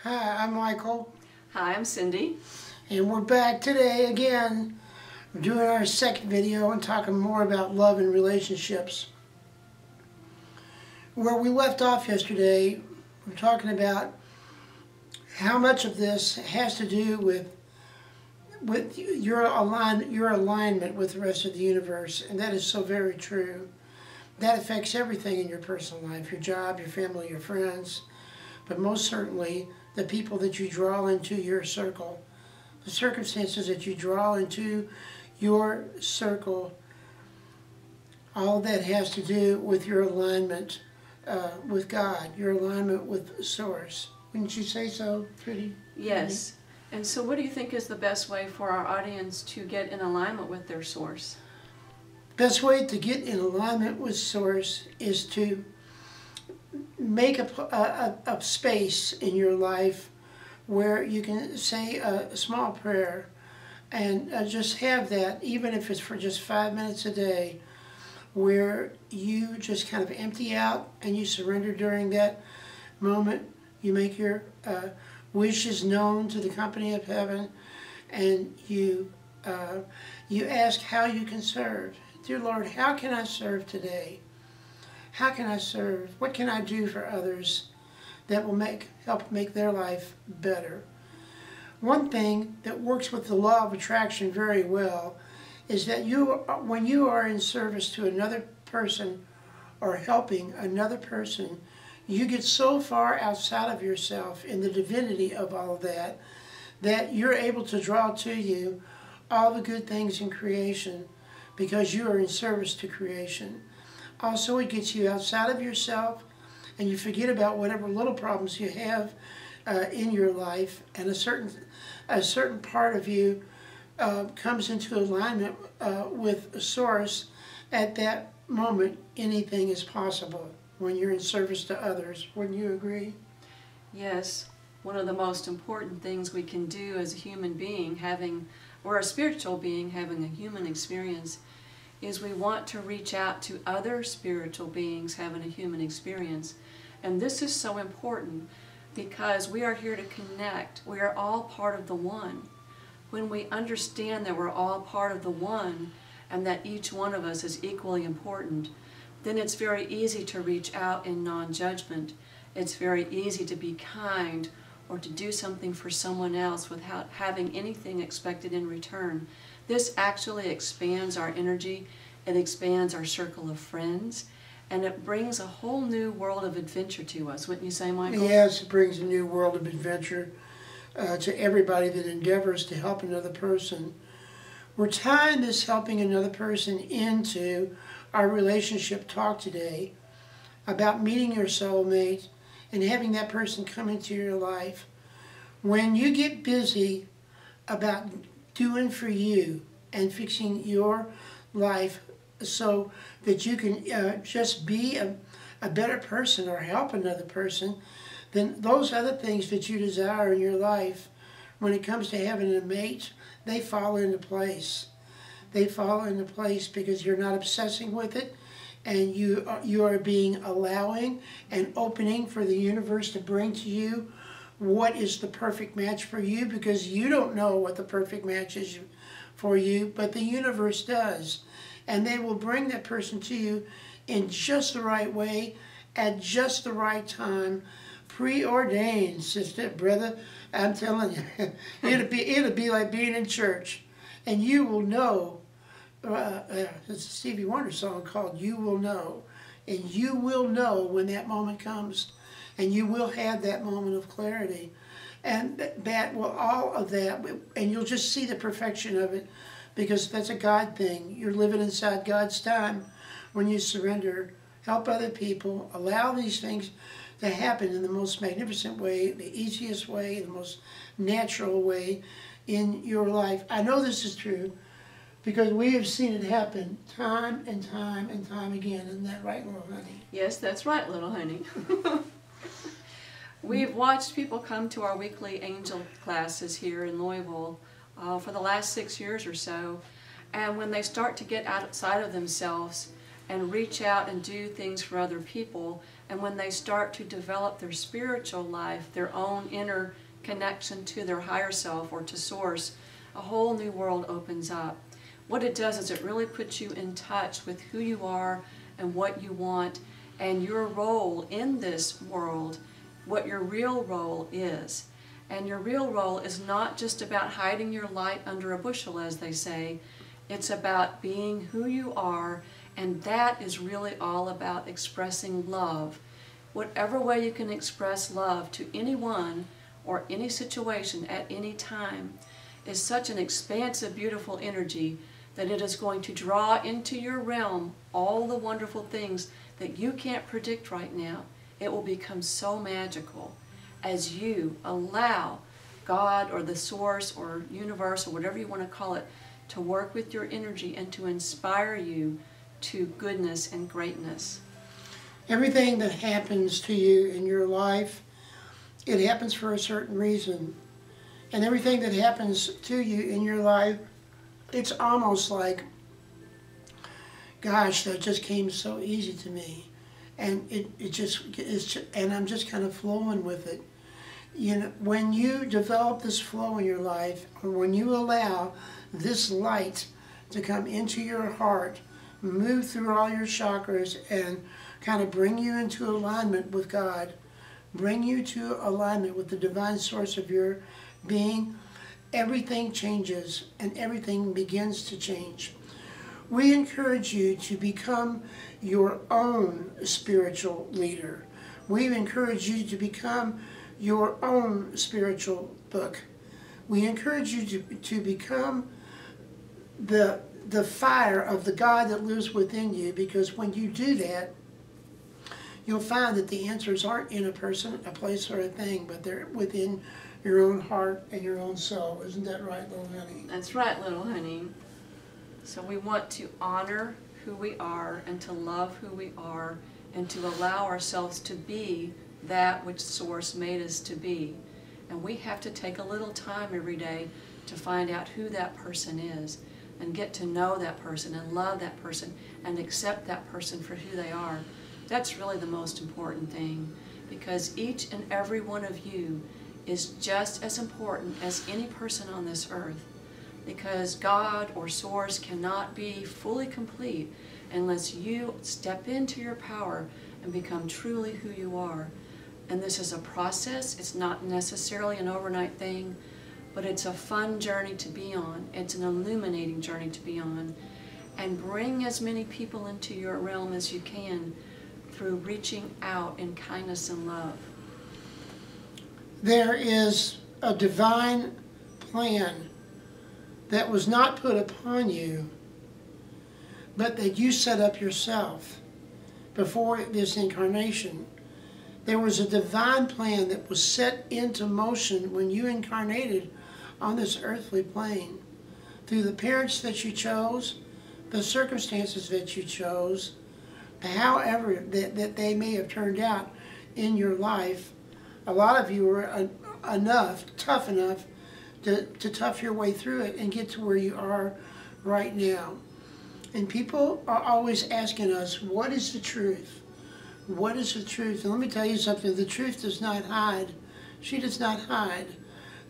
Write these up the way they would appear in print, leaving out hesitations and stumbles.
Hi, I'm Michael, Hi, I'm Cindy. and we're back today again. We're doing our second video and talking more about love and relationships. Where we left off yesterday, we're talking about how much of this has to do with your alignment with the rest of the universe, and that is so very true. That affects everything in your personal life, your job, your family, your friends, but most certainly the people that you draw into your circle, the circumstances that you draw into your circle. All that has to do with your alignment with God, your alignment with Source. Wouldn't you say so, Trudy? Yes. And so what do you think is the best way for our audience to get in alignment with their source? Best way to get in alignment with Source is to make a space in your life where you can say a small prayer and just have that, even if it's for just 5 minutes a day, where you just kind of empty out and you surrender during that moment. You make your wishes known to the company of heaven, and you ask how you can serve. Dear Lord, how can I serve today? How can I serve? What can I do for others that will help make their life better? One thing that works with the law of attraction very well is that when you are in service to another person or helping another person, you get so far outside of yourself in the divinity of all of that you're able to draw to you all the good things in creation because you are in service to creation. Also, it gets you outside of yourself and you forget about whatever little problems you have in your life, and a certain part of you comes into alignment with a Source. At that moment, anything is possible when you're in service to others. Wouldn't you agree? Yes. One of the most important things we can do as a human being, or a spiritual being having a human experience, is we want to reach out to other spiritual beings having a human experience. And this is so important because we are here to connect. We are all part of the one. When we understand that we're all part of the one and that each one of us is equally important, then it's very easy to reach out in non-judgment. It's very easy to be kind or to do something for someone else without having anything expected in return. This actually expands our energy, it expands our circle of friends, and it brings a whole new world of adventure to us. Wouldn't you say, Michael? Yes, it brings a new world of adventure to everybody that endeavors to help another person. We're tying this helping another person into our relationship talk today about meeting your soulmate and having that person come into your life. When you get busy about doing for you and fixing your life so that you can just be a better person or help another person, then those other things that you desire in your life, when it comes to having a mate, they fall into place. They fall into place because you're not obsessing with it, and you are being allowing and opening for the universe to bring to you what is the perfect match for you, because you don't know what the perfect match is for you, but the universe does. And they will bring that person to you in just the right way, at just the right time, preordained, sister, brother. I'm telling you, it'll be like being in church, and you will know. It's a Stevie Wonder song called "You Will Know," and you will know when that moment comes, and you will have that moment of clarity, and that will all of that, and you'll just see the perfection of it, because that's a God thing. You're living inside God's time when you surrender, help other people, allow these things to happen in the most magnificent way, the easiest way, the most natural way in your life. I know this is true because we have seen it happen time and time and time again. Isn't that right, little honey? Yes, that's right, little honey. We've watched people come to our weekly angel classes here in Louisville for the last 6 years or so, and when they start to get outside of themselves and reach out and do things for other people. And when they start to develop their spiritual life, their own inner connection to their higher self or to Source, a whole new world opens up. What it does is it really puts you in touch with who you are and what you want and your role in this world, what your real role is. And your real role is not just about hiding your light under a bushel, as they say. It's about being who you are, and that is really all about expressing love. Whatever way you can express love to anyone or any situation at any time is such an expansive, beautiful energy that it is going to draw into your realm all the wonderful things that you can't predict right now. It will become so magical as you allow God or the Source or universe or whatever you want to call it to work with your energy and to inspire you to goodness and greatness. Everything that happens to you in your life, it happens for a certain reason. And everything that happens to you in your life, it's almost like, gosh, that just came so easy to me. And and I'm just kind of flowing with it. You know, when you develop this flow in your life, or when you allow this light to come into your heart, move through all your chakras and kind of bring you into alignment with God, bring you to alignment with the divine source of your being, everything changes and everything begins to change. We encourage you to become your own spiritual leader. We encourage you to become your own spiritual book. We encourage you to become the fire of the God that lives within you, because when you do that, you'll find that the answers aren't in a person, a place, or a thing, but they're within your own heart and your own soul. Isn't that right, little honey? That's right, little honey. So we want to honor who we are and to love who we are and to allow ourselves to be that which Source made us to be. And we have to take a little time every day to find out who that person is and get to know that person and love that person and accept that person for who they are. That's really the most important thing, because each and every one of you is just as important as any person on this earth, because God or Source cannot be fully complete unless you step into your power and become truly who you are. And this is a process. It's not necessarily an overnight thing, but it's a fun journey to be on. It's an illuminating journey to be on. And bring as many people into your realm as you can through reaching out in kindness and love. There is a divine plan that was not put upon you, but that you set up yourself before this incarnation. There was a divine plan that was set into motion when you incarnated on this earthly plane, through the parents that you chose, the circumstances that you chose, however that they may have turned out in your life. A lot of you were tough enough to tough your way through it and get to where you are right now. And people are always asking us, what is the truth? What is the truth? And let me tell you something, the truth does not hide. She does not hide.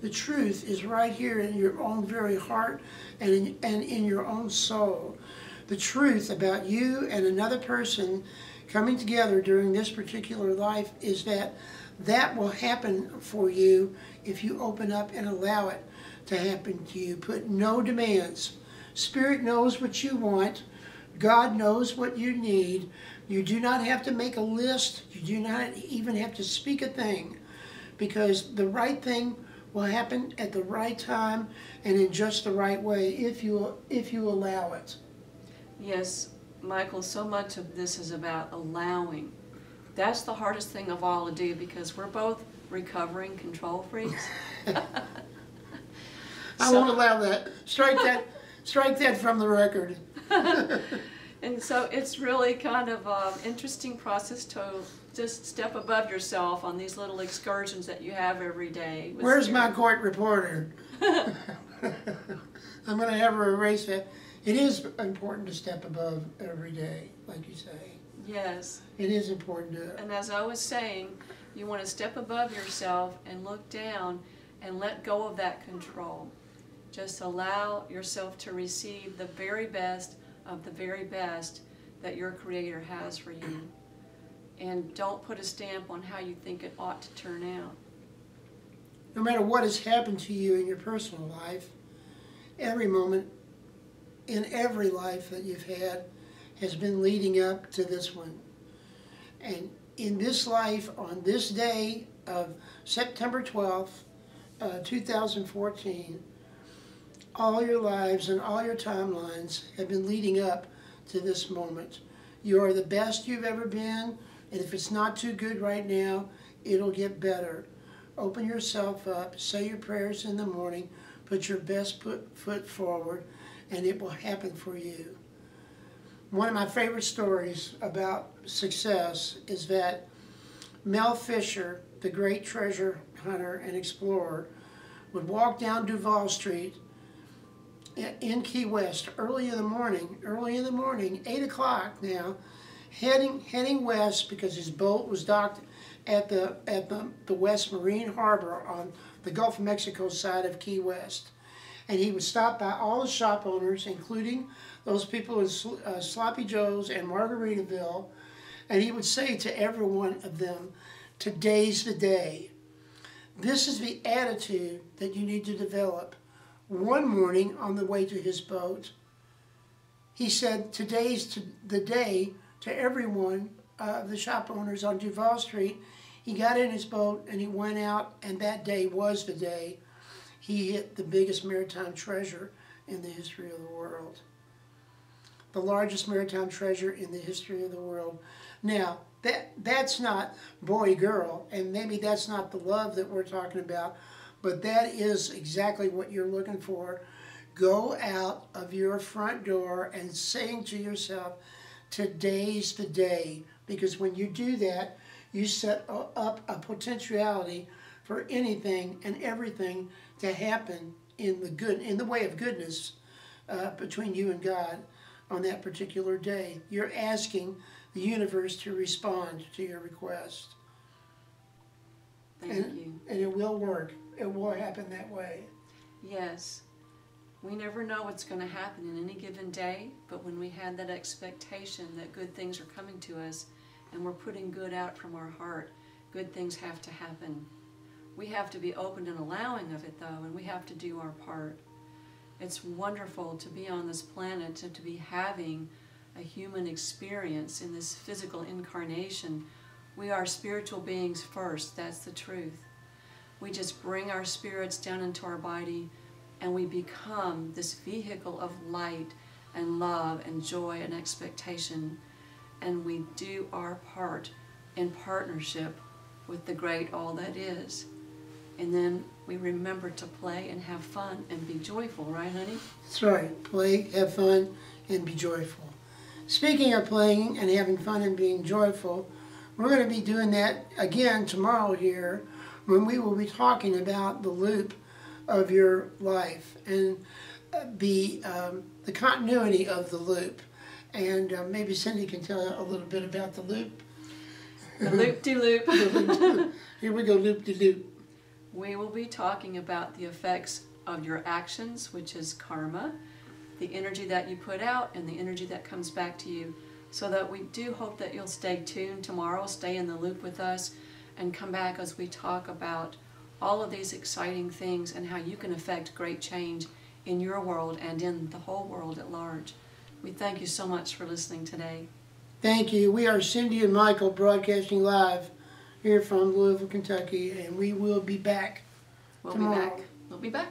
The truth is right here in your own very heart and in your own soul. The truth about you and another person coming together during this particular life is that will happen for you if you open up and allow it to happen to you. Put no demands. Spirit knows what you want. God knows what you need. You do not have to make a list. You do not even have to speak a thing, because the right thing will happen at the right time and in just the right way if you allow it. Yes, Michael, so much of this is about allowing. That's the hardest thing of all to do, because we're both recovering control freaks. I won't allow that. Strike that from the record. And so it's really kind of an interesting process to just step above yourself on these little excursions that you have every day. Where's my court reporter? I'm going to have her erase that. It is important to step above every day, like you say. Yes. It is important to... And as I was saying, you want to step above yourself and look down and let go of that control. Just allow yourself to receive the very best of the very best that your Creator has for you. And don't put a stamp on how you think it ought to turn out. No matter what has happened to you in your personal life, every moment in every life that you've had has been leading up to this one. And in this life, on this day of September 12th, 2014, all your lives and all your timelines have been leading up to this moment. You are the best you've ever been, and if it's not too good right now, it'll get better. Open yourself up, say your prayers in the morning, put your best foot forward, and it will happen for you. One of my favorite stories about success is that Mel Fisher, the great treasure hunter and explorer, would walk down Duval Street in Key West early in the morning, 8 o'clock now, heading west because his boat was docked at the West Marine Harbor on the Gulf of Mexico side of Key West. And he would stop by all the shop owners, including those people in Sloppy Joe's and Margaritaville, and he would say to every one of them, "Today's the day." This is the attitude that you need to develop. One morning on the way to his boat, he said, "Today's the day," to everyone of the shop owners on Duval Street. He got in his boat and he went out, and that day was the day he hit the biggest maritime treasure in the history of the world. The largest maritime treasure in the history of the world. Now, that's not boy-girl, and maybe that's not the love that we're talking about, but that is exactly what you're looking for. Go out of your front door and saying to yourself, "Today's the day," because when you do that, you set up a potentiality for anything and everything to happen in the way of goodness between you and God on that particular day. You're asking the universe to respond to your request. Thank you. And it will work. It will happen that way. Yes. We never know what's going to happen in any given day, but when we have that expectation that good things are coming to us and we're putting good out from our heart, good things have to happen. We have to be open and allowing of it, though, and we have to do our part. It's wonderful to be on this planet and to be having a human experience in this physical incarnation. We are spiritual beings first, that's the truth. We just bring our spirits down into our body and we become this vehicle of light and love and joy and expectation, and we do our part in partnership with the great all that is. And then we remember to play and have fun and be joyful, right, honey? That's right. Play, have fun, and be joyful. Speaking of playing and having fun and being joyful, we're going to be doing that again tomorrow here when we will be talking about the loop of your life and the continuity of the loop. And maybe Cindy can tell a little bit about the loop. The loop-de-loop. Here we go, loop-de-loop. We will be talking about the effects of your actions, which is karma, the energy that you put out and the energy that comes back to you. So that we do hope that you'll stay tuned tomorrow, stay in the loop with us, and come back as we talk about all of these exciting things and how you can affect great change in your world and in the whole world at large. We thank you so much for listening today. Thank you. We are Cindy and Michael broadcasting live here from Louisville, Kentucky, and we will be back tomorrow. We'll be back.